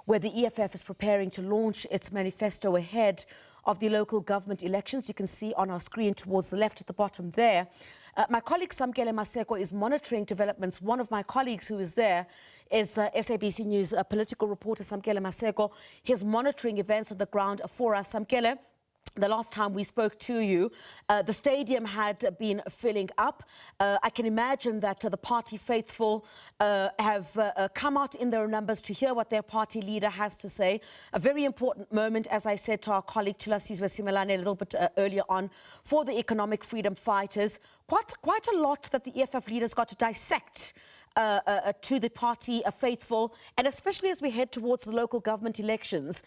where the EFF is preparing to launch its manifesto ahead of the local government elections. You can see on our screen towards the left at the bottom there. My colleague Samkele Maseko is monitoring developments. One of my colleagues who is there is SABC News political reporter Samkele Maseko. He's monitoring events on the ground for us. Samkele, the last time we spoke to you, the stadium had been filling up. I can imagine that the party faithful have come out in their numbers to hear what their party leader has to say. A very important moment, as I said to our colleague Thulasizwe Simelane a little bit earlier on, for the economic freedom fighters. Quite a lot that the EFF leaders got to dissect to the party faithful, and especially as we head towards the local government elections,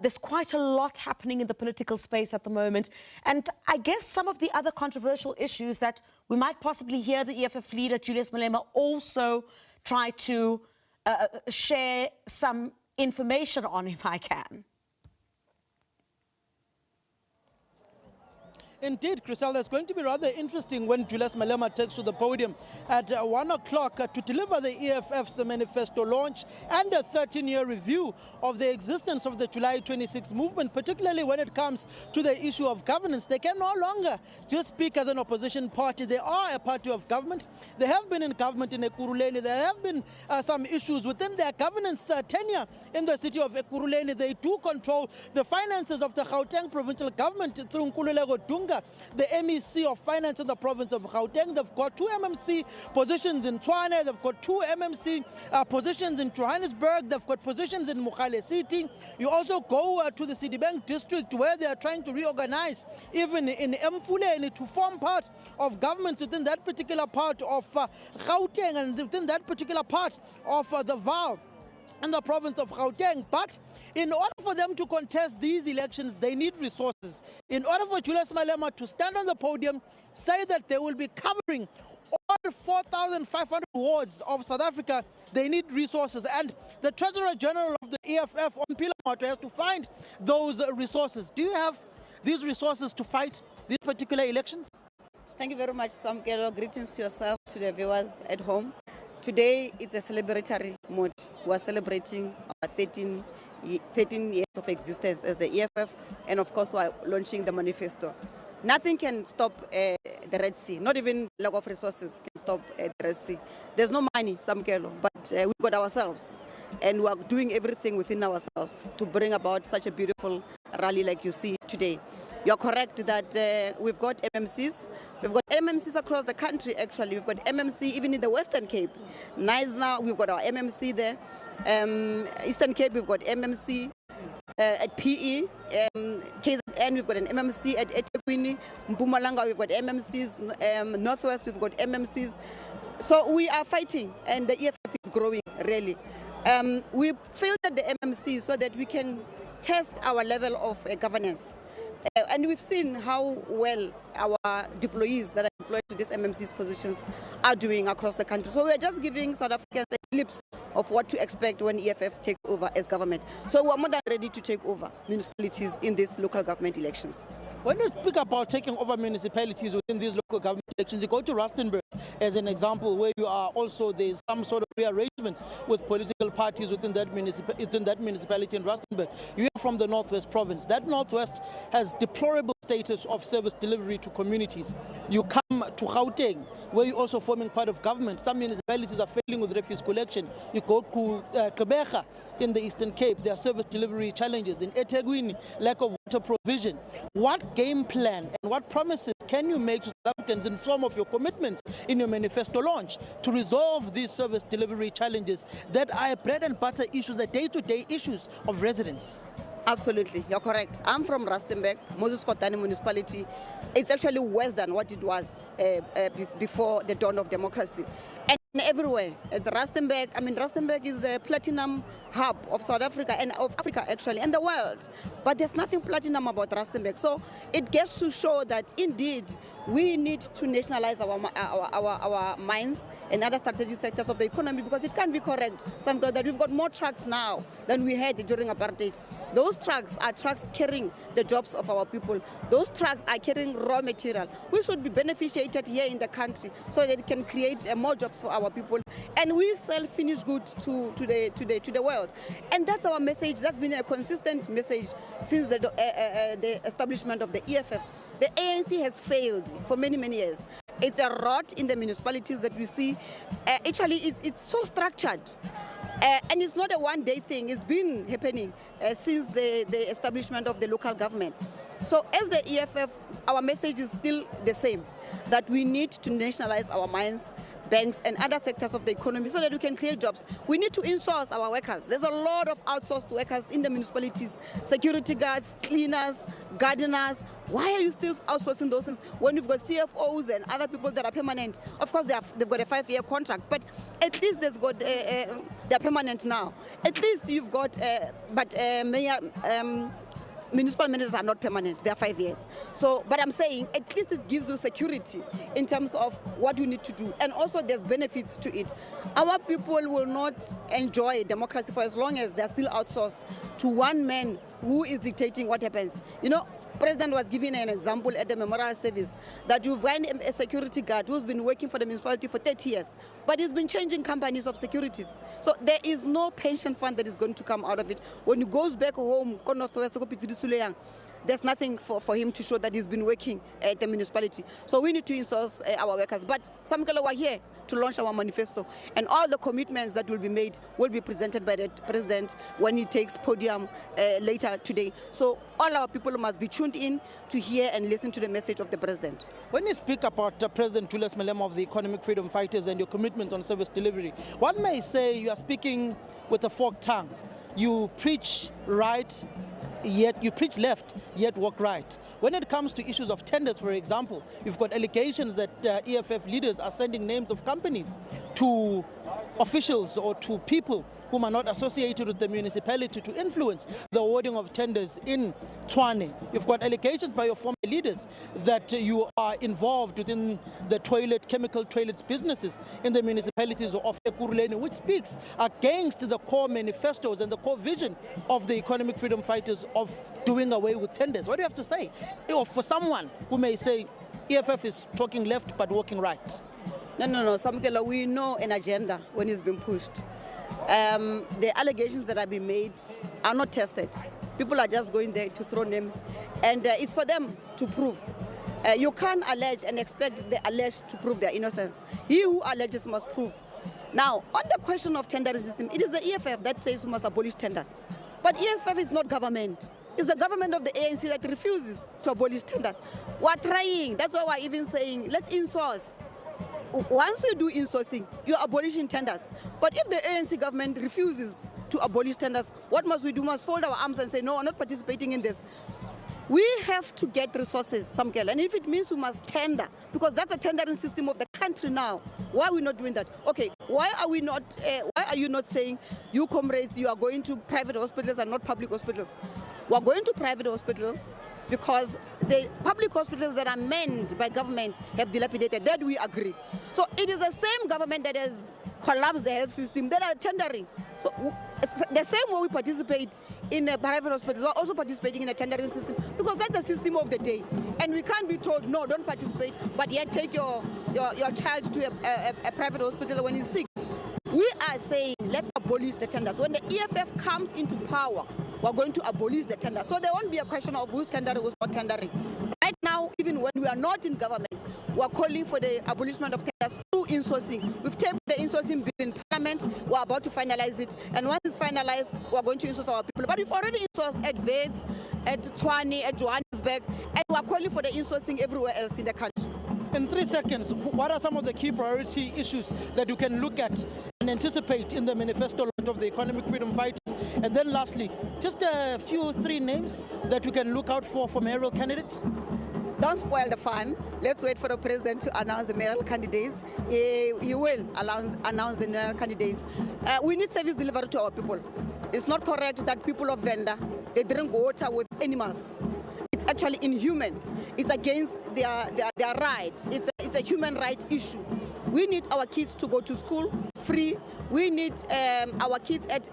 there's quite a lot happening in the political space at the moment. And I guess some of the other controversial issues that we might possibly hear the EFF leader, Julius Malema, also try to share some information on, if I can. Indeed, Griselda, it's going to be rather interesting when Julius Malema takes to the podium at 1 o'clock to deliver the EFF's manifesto launch and a 13-year review of the existence of the July 26 movement, particularly when it comes to the issue of governance. They can no longer just speak as an opposition party. They are a party of government. They have been in government in Ekurhuleni. There have been some issues within their governance tenure in the city of Ekurhuleni. They do control the finances of the Gauteng provincial government through Nkululeko Dunga, the MEC of Finance in the province of Gauteng. They've got 2 MMC positions in Tshwane. They've got 2 MMC positions in Johannesburg. They've got positions in Mokale City. You also go to the Citibank district, where they are trying to reorganize even in Mfuleni to form part of government within that particular part of Gauteng and within that particular part of the Vaal in the province of Gauteng. But in order for them to contest these elections, they need resources. In order for Julius Malema to stand on the podium, say that they will be covering all 4,500 wards of South Africa, they need resources. And the Treasurer General of the EFF, Maotwe, has to find those resources. Do you have these resources to fight these particular elections? Thank you very much, Samkele. Greetings to yourself, to the viewers at home. Today, it's a celebratory mood. We are celebrating our 13 years of existence as the EFF, and of course, we are launching the manifesto. Nothing can stop the Red Sea, not even lack of resources can stop the Red Sea. There's no money, Samkele, but we've got ourselves, and we are doing everything within ourselves to bring about such a beautiful rally like you see today. You're correct that we've got MMCs. We've got MMCs across the country, actually. We've got MMC even in the Western Cape. Nice now, we've got our MMC there. Eastern Cape, we've got MMC at PE. KZN, we've got an MMC at eThekwini. Mpumalanga, we've got MMCs. Northwest, we've got MMCs. So we are fighting, and the EFF is growing, really. We filtered the MMC so that we can test our level of governance. And we've seen how well our deployees that are deployed to these MMC's positions are doing across the country. So we're just giving South Africans a glimpse of what to expect when EFF takes over as government. So we're more than ready to take over municipalities in these local government elections. When you speak about taking over municipalities within these local government elections, you go to Rustenburg as an example, where you are also, there's some sort of rearrangements with political parties within that municipality in Rustenburg. You are from the Northwest province. That Northwest has deplorable status of service delivery to communities. You come to Gauteng, where you're also forming part of government. Some municipalities are failing with refuse collection. You go to Gqeberha in the Eastern Cape, there are service delivery challenges. In eThekwini, lack of water provision. What game plan and what promises can you make to South Africans in some of your commitments in your manifesto launch to resolve these service delivery challenges that are bread and butter issues, the day-to-day issues of residents? Absolutely, you're correct. I'm from Rustenburg, Moses Kotane municipality. It's actually worse than what it was before the dawn of democracy. And everywhere, it's Rustenburg. I mean, Rustenburg is the platinum hub of South Africa and of Africa actually, and the world. But there's nothing platinum about Rustenburg. So it gets to show that indeed we need to nationalize our mines and other strategic sectors of the economy, because it can't be correct, Samkele, that we've got more trucks now than we had during apartheid. Those trucks are trucks carrying the jobs of our people. Those trucks are carrying raw material. We should be beneficiated here in the country so that it can create more jobs for our people, and we sell finished goods to the world. And that's our message. That's been a consistent message since the establishment of the EFF. The ANC has failed for many, many years. It's a rot in the municipalities that we see. Actually, it's so structured. And it's not a one-day thing. It's been happening since the establishment of the local government. So as the EFF, our message is still the same, that we need to nationalize our mines, banks and other sectors of the economy so that we can create jobs. We need to insource our workers. There's a lot of outsourced workers in the municipalities, security guards, cleaners, gardeners. Why are you still outsourcing those things when you've got CFOs and other people that are permanent? Of course, they've got a 5-year contract, but at least they're permanent now. At least you've got, municipal managers are not permanent, they are 5 years. So, but I'm saying at least it gives you security in terms of what you need to do. And also there's benefits to it. Our people will not enjoy democracy for as long as they're still outsourced to one man who is dictating what happens. You know, President was giving an example at the memorial service that you find a security guard who's been working for the municipality for 30 years, but he's been changing companies of securities. So there is no pension fund that is going to come out of it. When he goes back home, there's nothing for him to show that he's been working at the municipality. So we need to insource our workers. But Samkele, we're here to launch our manifesto, and all the commitments that will be made will be presented by the president when he takes podium later today. So all our people must be tuned in to hear and listen to the message of the president. When you speak about President Julius Malema of the Economic Freedom Fighters and your commitment on service delivery, one may say you are speaking with a forked tongue. You preach right, yet you preach left, yet walk right. When it comes to issues of tenders, for example, you've got allegations that EFF leaders are sending names of companies to officials or to people whom are not associated with the municipality to influence the awarding of tenders in Tshwane. You've got allegations by your former leaders that you are involved within the chemical toilets businesses in the municipalities of Ekurhuleni, which speaks against the core manifestos and the core vision of the Economic Freedom Fighters of doing away with tenders. What do you have to say? Or for someone who may say EFF is talking left but walking right. No, Samkele, we know an agenda when it's been pushed. The allegations that have been made are not tested. People are just going there to throw names, and it's for them to prove. You can't allege and expect the alleged to prove their innocence. He who alleges must prove. Now, on the question of tender system, it is the EFF that says we must abolish tenders. But EFF is not government. It's the government of the ANC that refuses to abolish tenders. We're trying. That's why we're even saying, let's insource. Once you do insourcing, you're abolishing tenders. But if the ANC government refuses to abolish tenders, what must we do? We must fold our arms and say, no, we're not participating in this. We have to get resources, Samkele, and if it means we must tender, because that's the tendering system of the country now. Why are we not doing that? Okay, why are you not saying, you comrades, you are going to private hospitals and not public hospitals? We're going to private hospitals because the public hospitals that are manned by government have dilapidated. That we agree. So it is the same government that has collapsed the health system that are tendering. So the same way we participate in a private hospital, we're also participating in a tendering system, because that's the system of the day. And we can't be told, no, don't participate, but yet take your child to a private hospital when he's sick. We are saying, let's abolish the tenders. When the EFF comes into power, we're going to abolish the tenders. So there won't be a question of who's tendering, who's not tendering. Right now, even when we are not in government, we're calling for the abolishment of tenders through insourcing. We've taken the insourcing bill in Parliament. We're about to finalize it. And once it's finalized, we're going to insource our people. But we've already insourced at Wales, at Tshwane, at Johannesburg, and we're calling for the insourcing everywhere else in the country. In 3 seconds, what are some of the key priority issues that you can look at and anticipate in the manifesto launch of the Economic Freedom Fighters? And then lastly, just a few 3 names that we can look out for mayoral candidates? Don't spoil the fun. Let's wait for the president to announce the mayoral candidates. He will announce the mayoral candidates. We need service delivery to our people. It's not correct that people of Venda, they drink water with animals. It's actually inhuman. It's against their rights. It's a human rights issue. We need our kids to go to school free. We need our kids at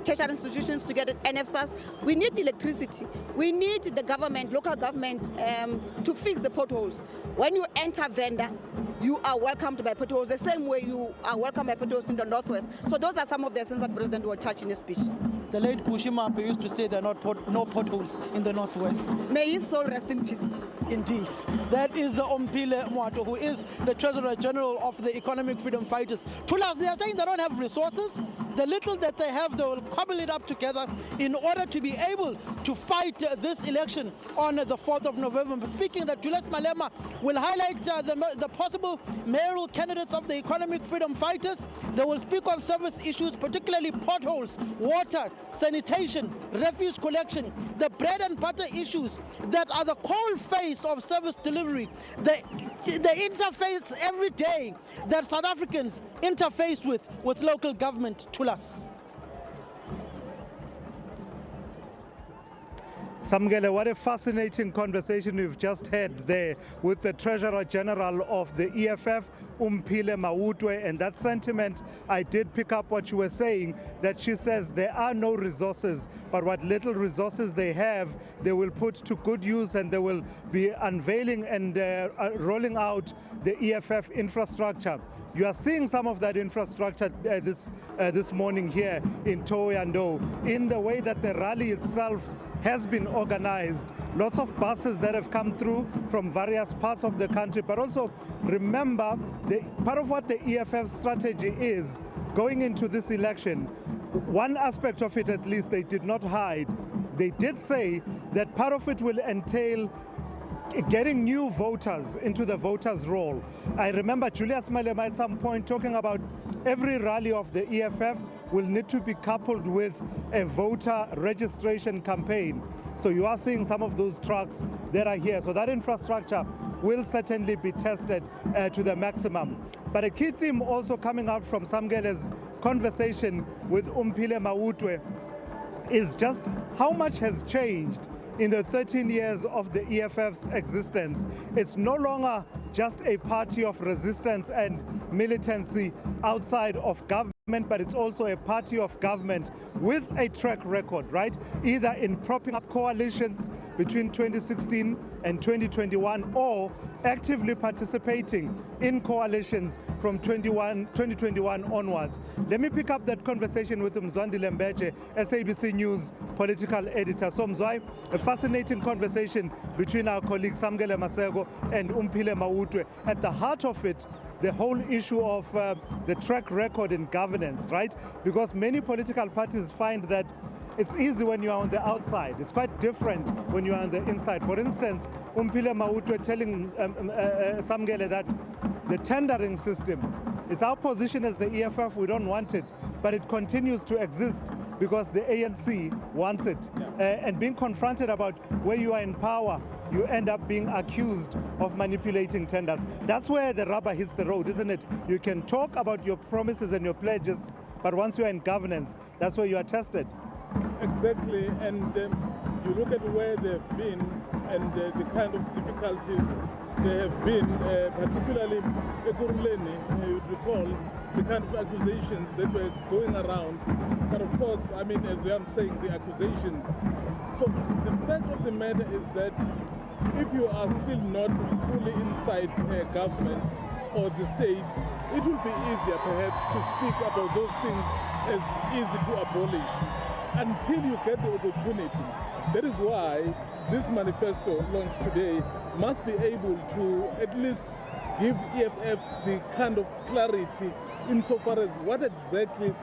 tertiary institutions to get NFSAS. We need electricity. We need the government, local government, to fix the potholes. When you enter Venda, you are welcomed by potholes the same way you are welcomed by potholes in the Northwest. So those are some of the things that the President will touch in his speech. The late Bushima used to say there are no potholes in the Northwest. May his soul rest in peace. Indeed. That is Samkele Maseko, who is the Treasurer General of the Economic Freedom Fighters. Tulas, they are saying they don't have resources. The little that they have, they will cobble it up together in order to be able to fight this election on the 4th of November. Speaking that Julius Malema will highlight the possible mayoral candidates of the Economic Freedom Fighters. They will speak on service issues, particularly potholes, water, sanitation, refuse collection, the bread and butter issues that are the cold face of service delivery, the interface every day that South Africans interface with local government. Tulas. Samkele, what a fascinating conversation we've just had there with the Treasurer General of the EFF, Samkele Maotwe, and that sentiment, I did pick up what you were saying, that she says there are no resources, but what little resources they have, they will put to good use, and they will be unveiling and rolling out the EFF infrastructure. You are seeing some of that infrastructure this morning here in Thohoyandou, in the way that the rally itself has been organized. Lots of buses that have come through from various parts of the country, but also remember, part of what the EFF strategy is going into this election, one aspect of it at least they did not hide. They did say that part of it will entail getting new voters into the voters' roll. I remember Julius Malema at some point talking about every rally of the EFF will need to be coupled with a voter registration campaign. So you are seeing some of those trucks that are here. So that infrastructure will certainly be tested to the maximum. But a key theme also coming out from Samkele's conversation with Samkele Maotwe is just how much has changed in the 13 years of the EFF's existence. It's no longer just a party of resistance and militancy outside of government, but it's also a party of government with a track record, right? Either in propping up coalitions between 2016 and 2021 or actively participating in coalitions from 2021 onwards. Let me pick up that conversation with Mzwandile Mbeje, SABC News political editor. So Mzwai, a fascinating conversation between our colleague Samkele Maseko and Samkele Maotwe. At the heart of it, the whole issue of the track record in governance, right? Because many political parties find that it's easy when you're on the outside. It's quite different when you're on the inside. For instance, Samkele Maotwe telling Samkele that the tendering system, it's our position as the EFF, we don't want it, but it continues to exist because the ANC wants it. And being confronted about where you are in power, you end up being accused of manipulating tenders. That's where the rubber hits the road, isn't it? You can talk about your promises and your pledges, but once you're in governance, that's where you are tested. Exactly, and you look at where they've been and the kind of difficulties they have been, particularly Ekurhuleni, you would recall the kind of accusations that were going around. But of course, I mean, as I'm saying, the accusations. So the fact of the matter is that if you are still not fully inside government or the state, it will be easier perhaps to speak about those things as easy to abolish until you get the opportunity. That is why this manifesto launched today must be able to at least give EFF the kind of clarity insofar as what exactly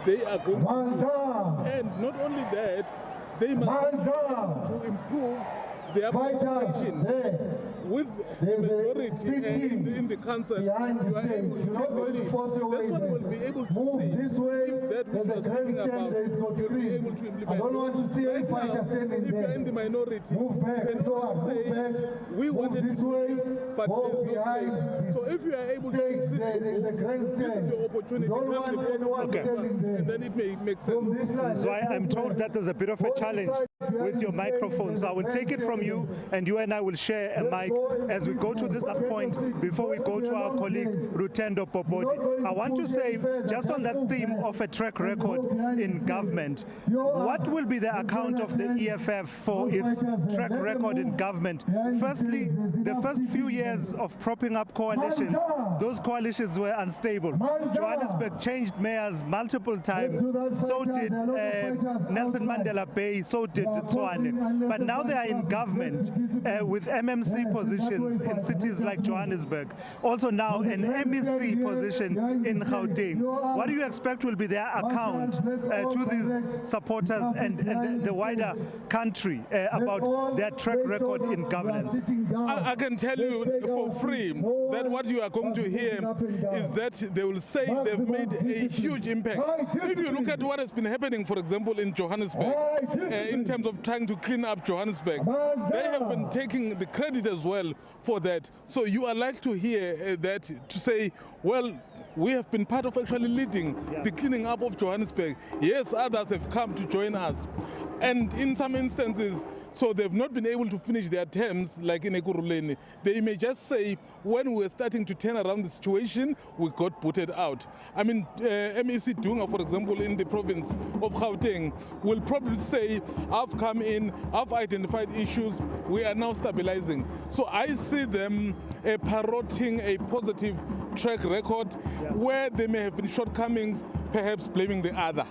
they are going to do. And not only that, they must be able to improve their position with the majority in the council. You are able to take the lead. That's what we'll be able to see. If that which was speaking about, you'll be able to implement. I don't want to see any fighter standing there. If you're in the minority, you can only say, we wanted to do this, but there's no space. So if you are able to this is your opportunity to come before the and then it may make sense. So I'm told that there's a bit of a challenge with your microphone, so I will take it from you, and you and I will share a mic as we go to this last point before we go to our colleague Rutendo Popodi. I want to say, just on that theme of a track record in government, what will be the account of the EFF for its track record in government? Firstly, the first few years of propping up coalitions, those coalitions were unstable. Johannesburg changed mayors multiple times. So did Nelson Mandela Bay, so did Tshwane. But now they are in government with MMC positions in cities like Johannesburg. Also now an MEC position in Gauteng. What do you expect will be their account to these supporters and the wider country about their track record in governance? I can tell you for free that what you are going to hear is that they will say they've made a huge impact. If you look at what has been happening, for example, in Johannesburg, in terms of trying to clean up Johannesburg, they have been taking the credit as well for that. So you are like to hear that to say, well, we have been part of actually leading the cleaning up of Johannesburg. Yes, others have come to join us. And in some instances, so they've not been able to finish their terms like in Ekurhuleni. They may just say, when we're starting to turn around the situation, we got booted out. I mean, MEC Dunga, for example, in the province of Gauteng, will probably say, I've come in, I've identified issues, we are now stabilizing. So I see them parroting a positive track record where there may have been shortcomings, perhaps blaming the other.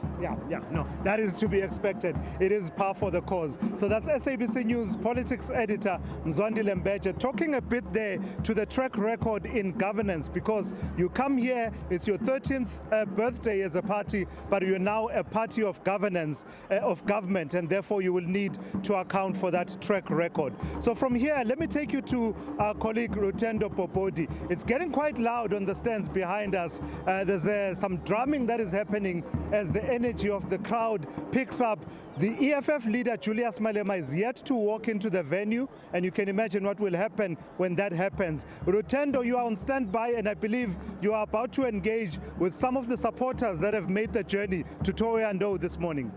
No, that is to be expected. It is par for the cause. So that's SABC News politics editor Mzwandile Mbeje talking a bit there to the track record in governance, because you come here, it's your 13th birthday as a party, but you're now a party of governance, of government, and therefore you will need to account for that track record. So from here, let me take you to our colleague Rutendo Popodi. It's getting quite loud on the stands behind us. There's some drumming that is happening as the energy of the crowd picks up. The EFF leader Julius Malema is yet to walk into the venue, and you can imagine what will happen when that happens. Rutendo, you are on standby, and I believe you are about to engage with some of the supporters that have made the journey to Thohoyandou this morning.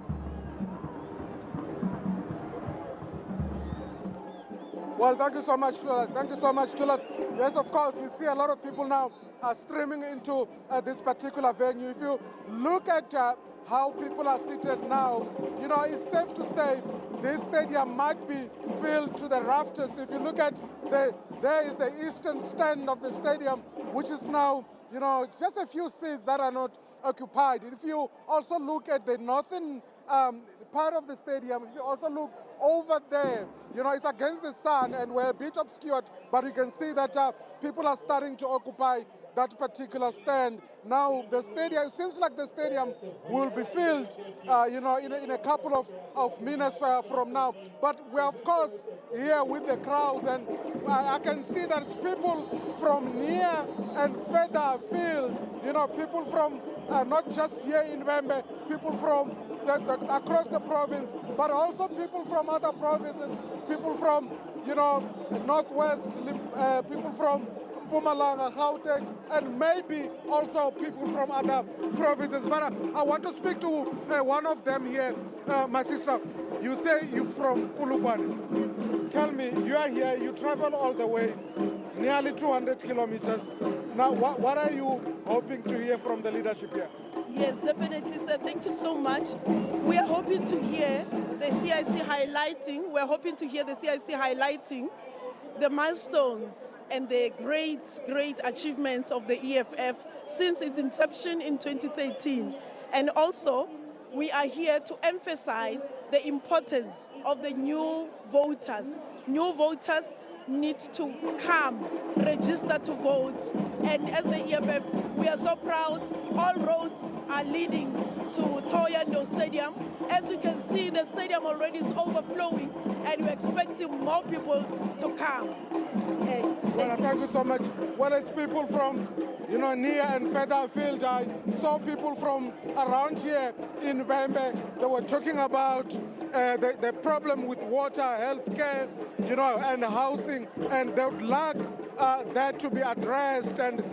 Well, thank you so much, Tulas. Thank you so much, Tulas. Yes, of course, we see a lot of people now streaming into this particular venue. If you look at how people are seated now, you know, it's safe to say this stadium might be filled to the rafters. If you look at there is the eastern stand of the stadium, which is now, you know, just a few seats that are not occupied. If you also look at the northern part of the stadium, if you also look over there, you know, it's against the sun and we're a bit obscured, but you can see that people are starting to occupy that particular stand. Now the stadium, it seems like the stadium will be filled, you know, in a couple of minutes from now. But we're of course here with the crowd, and I can see that people from near and further afield, you know, people from not just here in Vembe, people from across the province, but also people from other provinces, people from, you know, Northwest, people from Mpumalanga, Gauteng, and maybe also people from other provinces. But I want to speak to one of them here. My sister, you say you're from Polokwane. Yes. Tell me, you are here, you travel all the way, nearly 200 kilometers. Now, what are you hoping to hear from the leadership here? Yes, definitely, sir. Thank you so much. We are hoping to hear the CIC highlighting. We're hoping to hear the CIC highlighting the milestones and the great achievements of the EFF since its inception in 2013. And also, we are here to emphasize the importance of the new voters. New voters need to come, register to vote. And as the EFF, we are so proud. All roads are leading to Thohoyandou Stadium. As you can see, the stadium already is overflowing, and we're expecting more people to come. Well, thank you so much. Well, it's people from, you know, near and further afield. I saw people from around here in Vembe. They were talking about the problem with water, healthcare, you know, and housing, and they would like that to be addressed, and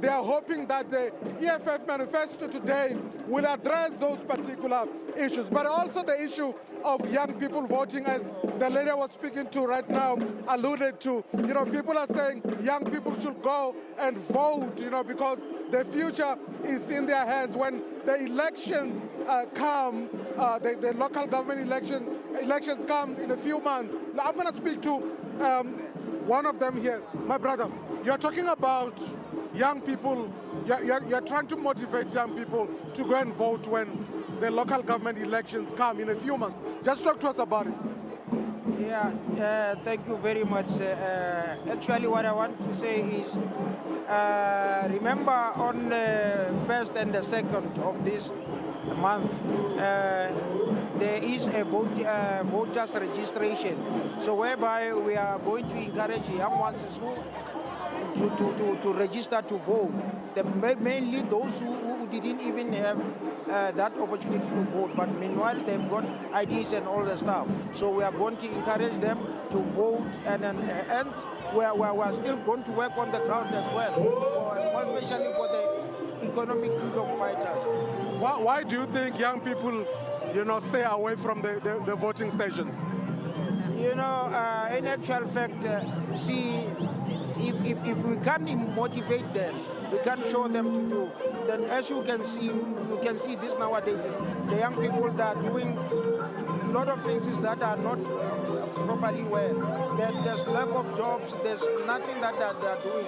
they are hoping that the EFF manifesto today will address those particular issues, but also the issue of young people voting, as the lady I was speaking to right now alluded to. You know, people are saying young people should go and vote, you know, because the future is in their hands. When the election come, the local government elections come in a few months. Now, I'm going to speak to one of them here. My brother, you're talking about young people, you're trying to motivate young people to go and vote when the local government elections come in a few months. Just talk to us about it. Yeah, thank you very much. Actually, what I want to say is, remember on the 1st and the 2nd of this month, there is a voters registration. So whereby we are going to encourage young ones to register to vote. Mainly those who didn't even have that opportunity to vote, but meanwhile they've got IDs and all the stuff. So we are going to encourage them to vote, and hence we are still going to work on the ground as well, especially for the economic freedom fighters. Why do you think young people, stay away from the voting stations? In actual fact, see, if we can't motivate them, we can show them to do. Then, as you can see this nowadays. The young people that are doing a lot of things that are not properly well. There's lack of jobs. There's nothing that they're doing,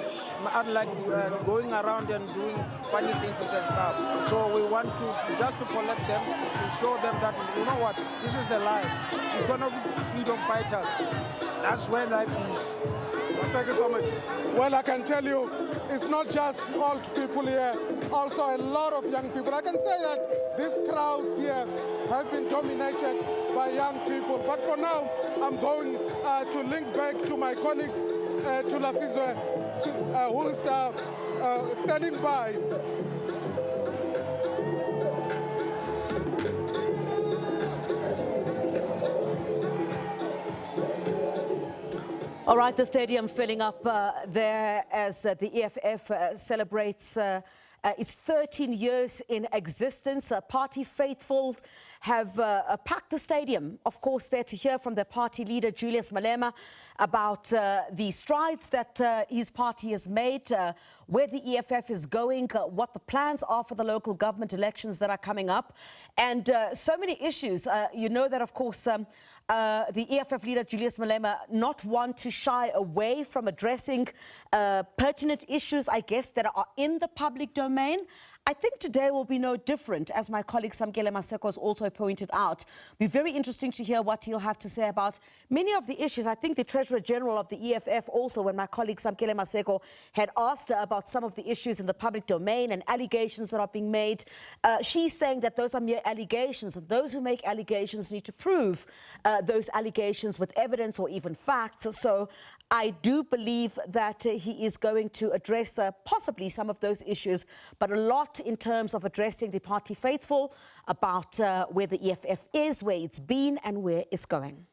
unlike going around and doing funny things and stuff. So we want to just to collect them, to show them that, you know what, this is the life. Economic freedom fighters. That's where life is. Thank you so much. Well, I can tell you, it's not just old people here, also a lot of young people. I can say that this crowd here have been dominated by young people. But for now, I'm going to link back to my colleague, Tulasizwe, who's standing by. All right, the stadium filling up there as the EFF celebrates its 13 years in existence. Party faithful have packed the stadium, of course, there to hear from their party leader, Julius Malema, about the strides that his party has made, where the EFF is going, what the plans are for the local government elections that are coming up, and so many issues. You know that, of course, the EFF leader, Julius Malema, not one to shy away from addressing pertinent issues, I guess, that are in the public domain. I think today will be no different, as my colleague Samkele Maseko has also pointed out. It'll be very interesting to hear what he'll have to say about many of the issues. I think the Treasurer General of the EFF also, when my colleague Samkele Maseko had asked her about some of the issues in the public domain and allegations that are being made, she's saying that those are mere allegations, and those who make allegations need to prove those allegations with evidence or even facts. So I do believe that he is going to address possibly some of those issues, but a lot in terms of addressing the party faithful about where the EFF is, where it's been and where it's going.